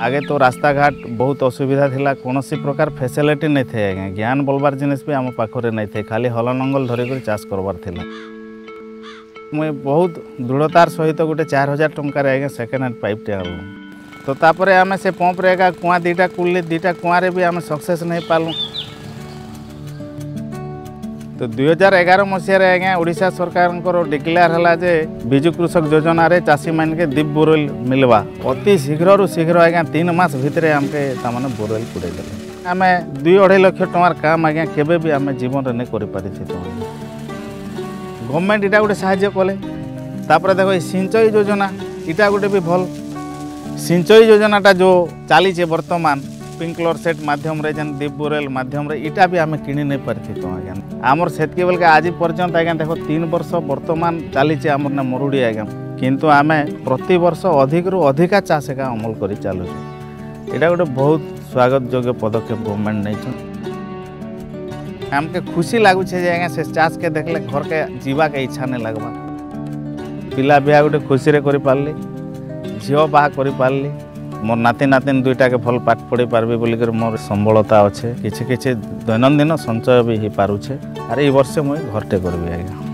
आगे तो रास्ता घाट बहुत असुविधा थिला कौन प्रकार फैसिलिटी नहीं थे आज्ञा ज्ञान बोलबार जिनिस भी आम पाखे नहीं थे खाली हल नंगल धरिक चाष करवार थिला मुई बहुत दृढ़तार सहित गोटे 4000 टंकार आज्ञा सेकेंड हैंड पाइपटे आनलु तो तापर आम से पंप्रे एका कुआ दीटा कुल्ली दीटा कुआँ भी आम सक्सेस नहीं पालु तो 2011 मसीह आज्ञा ओडिशा सरकार डिक्लेयर है जे बिजु कृषक योजना रे चाषी मान के दीप बोरवेल मिलवा अति शीघ्र शीघ्र आज्ञा 3 मास भितर आमके तामाने बोरवेल कुड़े देले आम 2-2.5 लाख टंकार काम आज्ञा केबे भी आम जीवन रे नहीं करि पारि तो गवर्नमेंट इटा गोटे साहाय्य कले तापर देखो सिंचाई योजना इटा गोटे भी भल सिंचाई योजनाटा जो चली बर्तमान स्प्रिंकलर सेट माध्यम रे जन दीप बोरवेल माध्यम रे इटा भी आम किणी नहीं पारि तो आज्ञा आमर सेतके बेलके आज पर्यंत आज्ञा देखो 3 वर्ष बर्तमान चली आमर ना मरुड़ी आज्ञा किंतु आम प्रति वर्ष अधिक रु अधिका चाष का अमल कर चलु यहाँ गोटे बहुत स्वागत योग्य पदक्षेप गवर्नमेंट नहीं आमके खुशी लगुचे आज्ञा से चाष के देखले घर के जीवा के इच्छा नहीं लगवा पिला बिहा गोटे खुशी रे करि पारली झील बाहा करि पारली मोर नाती नातिन दुईटा के भल पाठ पढ़ी पार्बी बोलिकर मोर संबलता अच्छे किछि किछि दैनंदिन संचय भी हो पारुछे अरे ये वर्ष मुई घरटे करबी आज्ञा।